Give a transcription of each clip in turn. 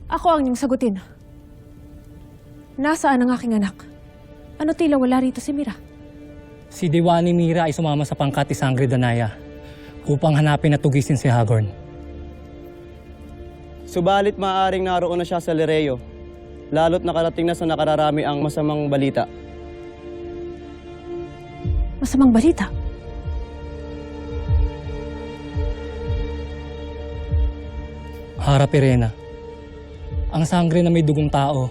Ako ang niyang sagutin. Nasaan ang aking anak? Ano tila wala rito si Mira? Si Diwani Mira ay sumama sa pangkat ni Sangre Danaya upang hanapin at tugisin si Hagorn. Subalit maaaring naroon na siya sa Lereo, lalo't nakarating na sa nakararami ang masamang balita. Masamang balita? Hara Pirena, ang sangre na may dugong tao,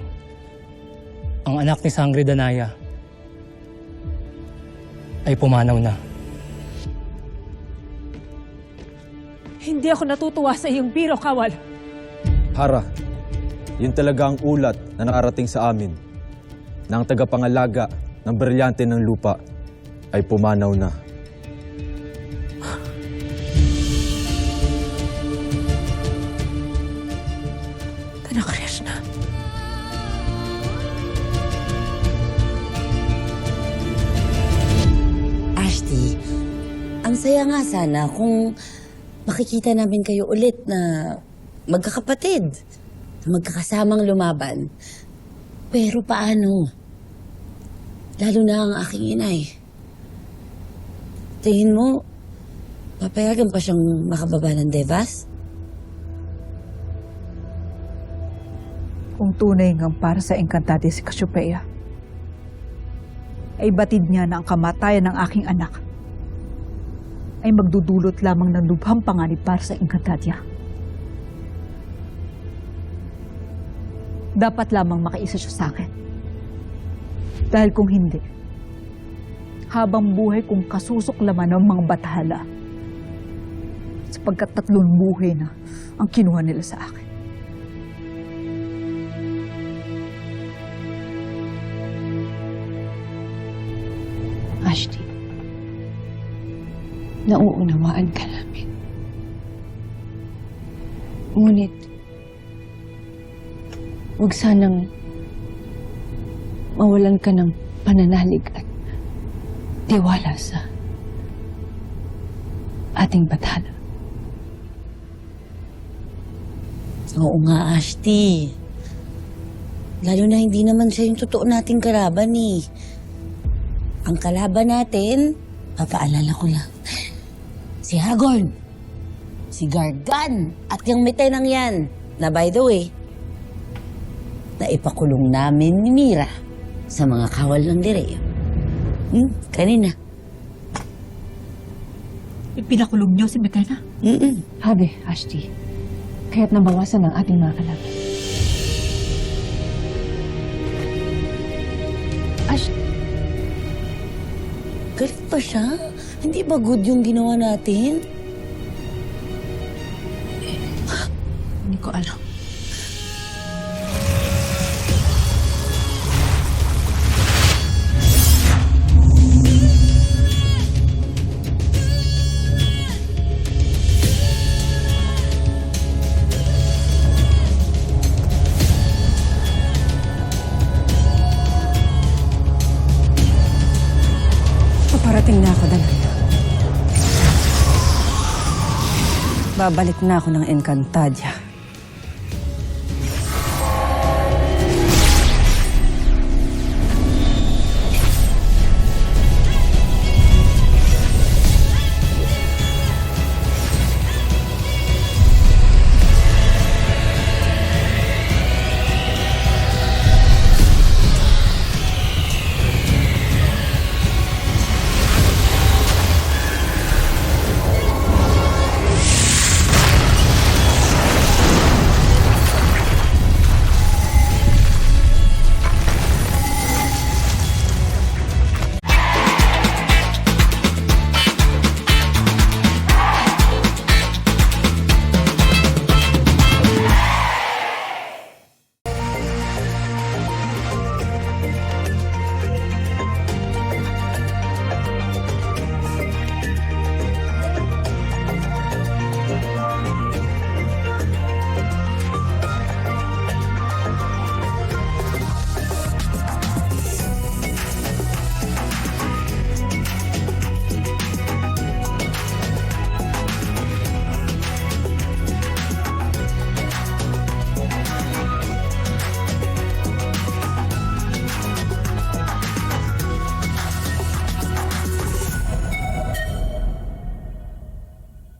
ang anak ni Sangre Danaya, ay pumanaw na. Hindi ako natutuwa sa iyong biro, Kawal. Hara, yun talaga ang ulat na nakarating sa amin na ang tagapangalaga ng brilyante ng lupa ay pumanaw na. Tanak Krishna. Ashti, ang saya nga sana kung makikita namin kayo ulit na magkakapatid, magkakasamang lumaban. Pero paano? Lalo na ang aking inay. Tingin mo, papayagan pa siyang makababa ng Devas? Kung tunay ngang para sa Encantadia si Cassiopeia, ay batid niya na ang kamatayan ng aking anak ay magdudulot lamang ng lubhang panganib para sa Encantadia. Dapat lamang makaisa siya sa akin. Dahil kung hindi, habang buhay kong kasusuklaman ng mga bathala, sapagkat 3 buhay na ang kinuha nila sa akin. Ashti, nauunawaan ka namin. Ngunit, huwag sanang mawalan ka ng pananalig at tiwala sa ating bathala. Oo nga, Ashti. Lalo na hindi naman siya yung totoo nating kalaban eh. Ang kalaban natin, papaalala ko lang, si Hagorn, si Gargan, at yung Mitenang yan, na by the way, naipakulong namin ni Mira sa mga kawal ng Lereo. Kanina. Ipinakulong niyo si Mekena? Habe, Ashti, kaya't nabawasan ang ating mga kalaban. Ashti, Galit pa siya? Hindi ba good yung ginawa natin? hindi ko alam. Paparating na ako, Danaya. Babalik na ako ng Encantadia.